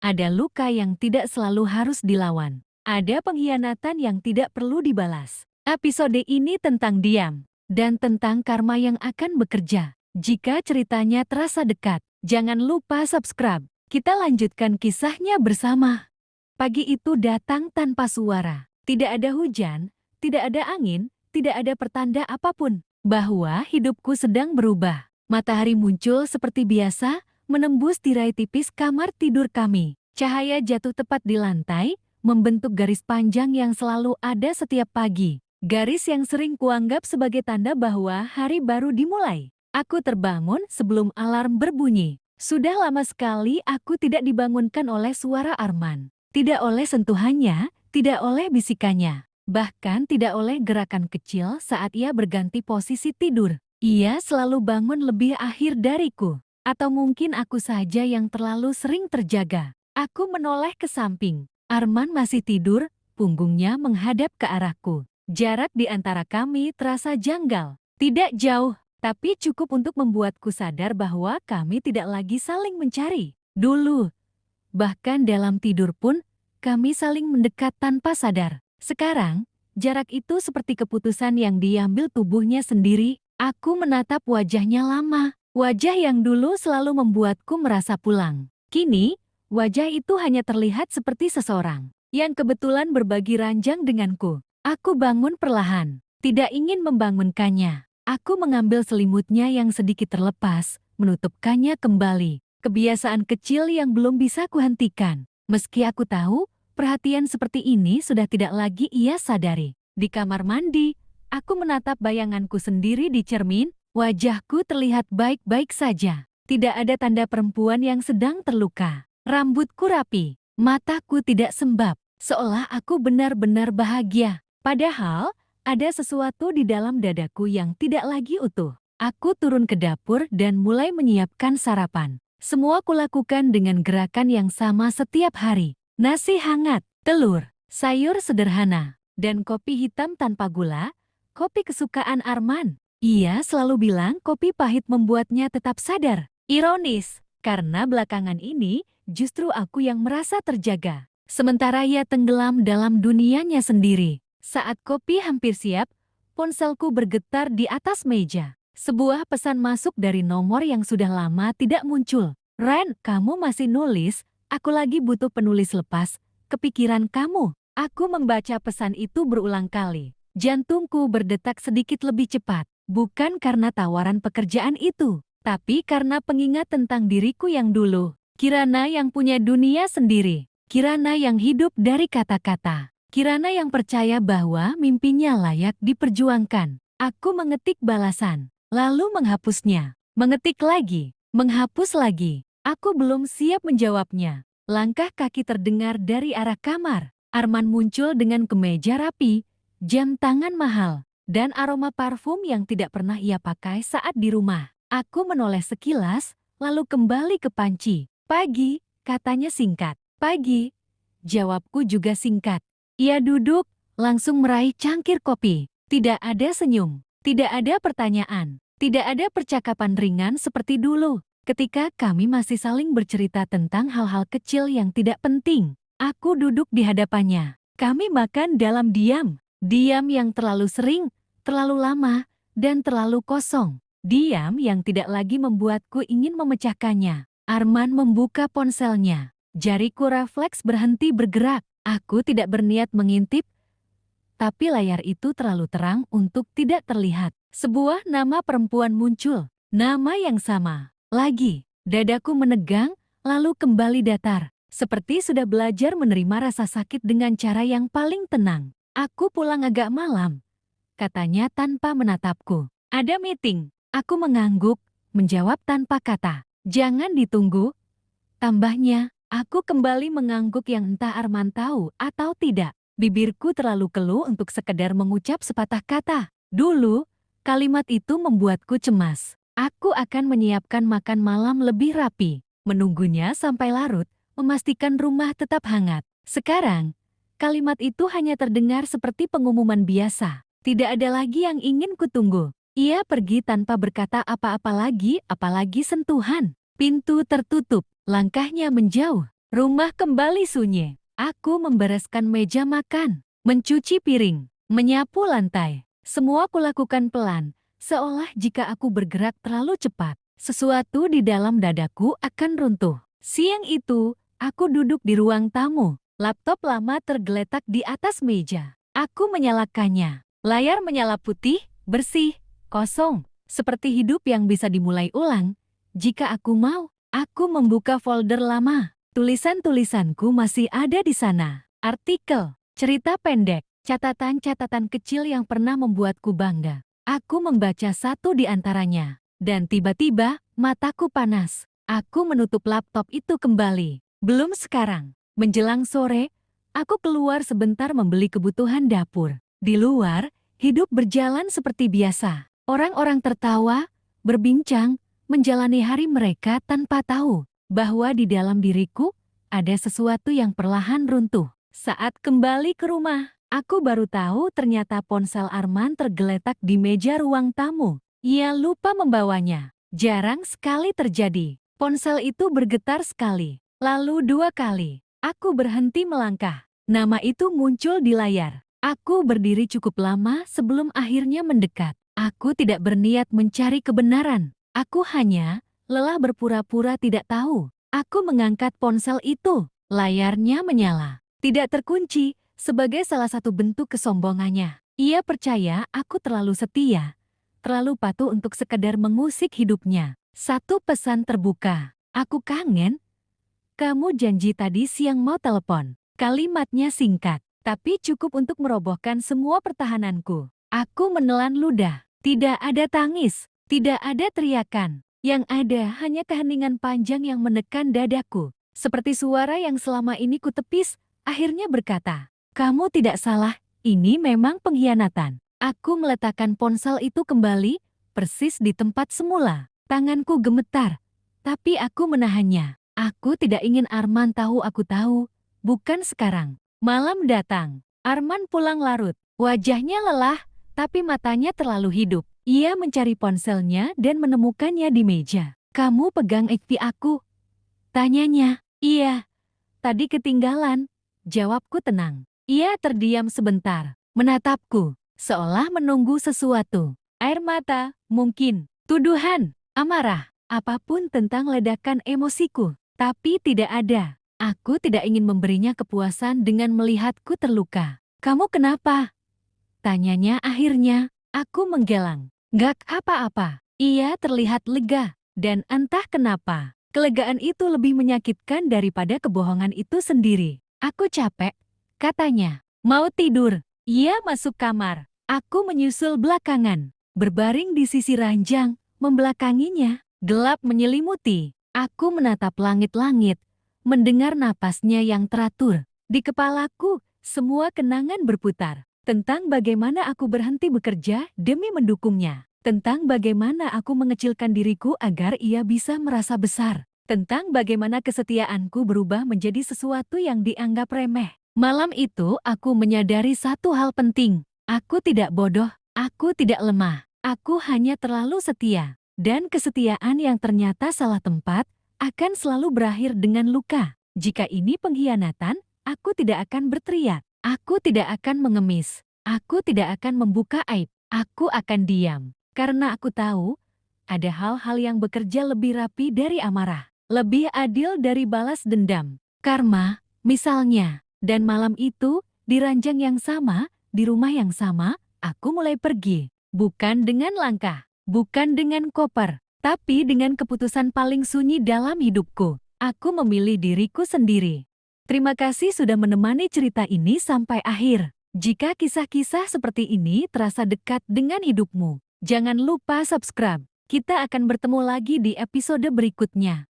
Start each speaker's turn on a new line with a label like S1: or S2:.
S1: Ada luka yang tidak selalu harus dilawan. Ada pengkhianatan yang tidak perlu dibalas. Episode ini tentang diam dan tentang karma yang akan bekerja. Jika ceritanya terasa dekat, jangan lupa subscribe. Kita lanjutkan kisahnya bersama. Pagi itu datang tanpa suara. Tidak ada hujan, tidak ada angin, tidak ada pertanda apapun bahwa hidupku sedang berubah. Matahari muncul seperti biasa, menembus tirai tipis kamar tidur kami. Cahaya jatuh tepat di lantai, membentuk garis panjang yang selalu ada setiap pagi. Garis yang sering kuanggap sebagai tanda bahwa hari baru dimulai. Aku terbangun sebelum alarm berbunyi. Sudah lama sekali aku tidak dibangunkan oleh suara Arman. Tidak oleh sentuhannya, tidak oleh bisikannya. Bahkan tidak oleh gerakan kecil saat ia berganti posisi tidur. Ia selalu bangun lebih akhir dariku. Atau mungkin aku saja yang terlalu sering terjaga. Aku menoleh ke samping. Arman masih tidur, punggungnya menghadap ke arahku. Jarak di antara kami terasa janggal. Tidak jauh, tapi cukup untuk membuatku sadar bahwa kami tidak lagi saling mencari. Dulu, bahkan dalam tidur pun, kami saling mendekat tanpa sadar. Sekarang, jarak itu seperti keputusan yang diambil tubuhnya sendiri. Aku menatap wajahnya lama. Wajah yang dulu selalu membuatku merasa pulang. Kini, wajah itu hanya terlihat seperti seseorang yang kebetulan berbagi ranjang denganku. Aku bangun perlahan, tidak ingin membangunkannya. Aku mengambil selimutnya yang sedikit terlepas, menutupkannya kembali. Kebiasaan kecil yang belum bisa kuhentikan. Meski aku tahu, perhatian seperti ini sudah tidak lagi ia sadari. Di kamar mandi, aku menatap bayanganku sendiri di cermin. Wajahku terlihat baik-baik saja. Tidak ada tanda perempuan yang sedang terluka. Rambutku rapi, mataku tidak sembab, seolah aku benar-benar bahagia. Padahal, ada sesuatu di dalam dadaku yang tidak lagi utuh. Aku turun ke dapur dan mulai menyiapkan sarapan. Semua kulakukan dengan gerakan yang sama setiap hari. Nasi hangat, telur, sayur sederhana, dan kopi hitam tanpa gula, kopi kesukaan Arman. Ia selalu bilang kopi pahit membuatnya tetap sadar. Ironis, karena belakangan ini justru aku yang merasa terjaga. Sementara ia tenggelam dalam dunianya sendiri. Saat kopi hampir siap, ponselku bergetar di atas meja. Sebuah pesan masuk dari nomor yang sudah lama tidak muncul. Ren, kamu masih nulis? Aku lagi butuh penulis lepas. Kepikiran kamu. Aku membaca pesan itu berulang kali. Jantungku berdetak sedikit lebih cepat. Bukan karena tawaran pekerjaan itu, tapi karena pengingat tentang diriku yang dulu. Kirana yang punya dunia sendiri. Kirana yang hidup dari kata-kata. Kirana yang percaya bahwa mimpinya layak diperjuangkan. Aku mengetik balasan, lalu menghapusnya. Mengetik lagi, menghapus lagi. Aku belum siap menjawabnya. Langkah kaki terdengar dari arah kamar. Arman muncul dengan kemeja rapi, jam tangan mahal, dan aroma parfum yang tidak pernah ia pakai saat di rumah. Aku menoleh sekilas, lalu kembali ke panci. Pagi, katanya singkat. Pagi, jawabku juga singkat. Ia duduk, langsung meraih cangkir kopi. Tidak ada senyum, tidak ada pertanyaan, tidak ada percakapan ringan seperti dulu. Ketika kami masih saling bercerita tentang hal-hal kecil yang tidak penting, aku duduk di hadapannya. Kami makan dalam diam. Diam yang terlalu sering, terlalu lama, dan terlalu kosong. Diam yang tidak lagi membuatku ingin memecahkannya. Arman membuka ponselnya. Jariku refleks berhenti bergerak. Aku tidak berniat mengintip, tapi layar itu terlalu terang untuk tidak terlihat. Sebuah nama perempuan muncul. Nama yang sama. Lagi. Dadaku menegang, lalu kembali datar. Seperti sudah belajar menerima rasa sakit dengan cara yang paling tenang. Aku pulang agak malam, katanya tanpa menatapku. Ada meeting. Aku mengangguk, menjawab tanpa kata. Jangan ditunggu. Tambahnya, aku kembali mengangguk yang entah Arman tahu atau tidak. Bibirku terlalu keluh untuk sekedar mengucap sepatah kata. Dulu, kalimat itu membuatku cemas. Aku akan menyiapkan makan malam lebih rapi, menunggunya sampai larut, memastikan rumah tetap hangat. Sekarang, kalimat itu hanya terdengar seperti pengumuman biasa. Tidak ada lagi yang ingin kutunggu. Ia pergi tanpa berkata apa-apa lagi, apalagi sentuhan. Pintu tertutup, langkahnya menjauh. Rumah kembali sunyi. Aku membereskan meja makan, mencuci piring, menyapu lantai. Semua kulakukan pelan, seolah jika aku bergerak terlalu cepat, sesuatu di dalam dadaku akan runtuh. Siang itu, aku duduk di ruang tamu. Laptop lama tergeletak di atas meja. Aku menyalakannya. Layar menyala putih, bersih, kosong. Seperti hidup yang bisa dimulai ulang. Jika aku mau, aku membuka folder lama. Tulisan-tulisanku masih ada di sana. Artikel, cerita pendek, catatan-catatan kecil yang pernah membuatku bangga. Aku membaca satu di antaranya. Dan tiba-tiba, mataku panas. Aku menutup laptop itu kembali. Belum sekarang. Menjelang sore, aku keluar sebentar membeli kebutuhan dapur. Di luar, hidup berjalan seperti biasa. Orang-orang tertawa, berbincang, menjalani hari mereka tanpa tahu bahwa di dalam diriku ada sesuatu yang perlahan runtuh. Saat kembali ke rumah, aku baru tahu ternyata ponsel Arman tergeletak di meja ruang tamu. Ia lupa membawanya. Jarang sekali terjadi. Ponsel itu bergetar sekali, lalu 2 kali. Aku berhenti melangkah. Nama itu muncul di layar. Aku berdiri cukup lama sebelum akhirnya mendekat. Aku tidak berniat mencari kebenaran. Aku hanya lelah berpura-pura tidak tahu. Aku mengangkat ponsel itu. Layarnya menyala. Tidak terkunci, sebagai salah satu bentuk kesombongannya. Ia percaya aku terlalu setia, terlalu patuh untuk sekedar mengusik hidupnya. Satu pesan terbuka. Aku kangen. Kamu janji tadi siang mau telepon. Kalimatnya singkat, tapi cukup untuk merobohkan semua pertahananku. Aku menelan ludah. Tidak ada tangis, tidak ada teriakan. Yang ada hanya keheningan panjang yang menekan dadaku. Seperti suara yang selama ini kutepis, akhirnya berkata, "Kamu tidak salah, ini memang pengkhianatan." Aku meletakkan ponsel itu kembali, persis di tempat semula. Tanganku gemetar, tapi aku menahannya. Aku tidak ingin Arman tahu aku tahu, bukan sekarang. Malam datang, Arman pulang larut. Wajahnya lelah, tapi matanya terlalu hidup. Ia mencari ponselnya dan menemukannya di meja. "Kamu pegang HP aku?" tanyanya. "Iya, tadi ketinggalan." Jawabku tenang. Ia terdiam sebentar, menatapku, seolah menunggu sesuatu. Air mata, mungkin, tuduhan, amarah, apapun tentang ledakan emosiku. Tapi tidak ada. Aku tidak ingin memberinya kepuasan dengan melihatku terluka. "Kamu kenapa?" tanyanya akhirnya. Aku menggelang. "Gak apa-apa." Ia terlihat lega. Dan entah kenapa, kelegaan itu lebih menyakitkan daripada kebohongan itu sendiri. "Aku capek," katanya. "Mau tidur." Ia masuk kamar. Aku menyusul belakangan. Berbaring di sisi ranjang, membelakanginya. Gelap menyelimuti. Aku menatap langit-langit, mendengar napasnya yang teratur. Di kepalaku, semua kenangan berputar. Tentang bagaimana aku berhenti bekerja demi mendukungnya. Tentang bagaimana aku mengecilkan diriku agar ia bisa merasa besar. Tentang bagaimana kesetiaanku berubah menjadi sesuatu yang dianggap remeh. Malam itu aku menyadari satu hal penting. Aku tidak bodoh, aku tidak lemah. Aku hanya terlalu setia. Dan kesetiaan yang ternyata salah tempat akan selalu berakhir dengan luka. Jika ini pengkhianatan, aku tidak akan berteriak. Aku tidak akan mengemis. Aku tidak akan membuka aib. Aku akan diam. Karena aku tahu, ada hal-hal yang bekerja lebih rapi dari amarah. Lebih adil dari balas dendam. Karma, misalnya. Dan malam itu, di ranjang yang sama, di rumah yang sama, aku mulai pergi. Bukan dengan langkah, bukan dengan koper, tapi dengan keputusan paling sunyi dalam hidupku. Aku memilih diriku sendiri. Terima kasih sudah menemani cerita ini sampai akhir. Jika kisah-kisah seperti ini terasa dekat dengan hidupmu, jangan lupa subscribe. Kita akan bertemu lagi di episode berikutnya.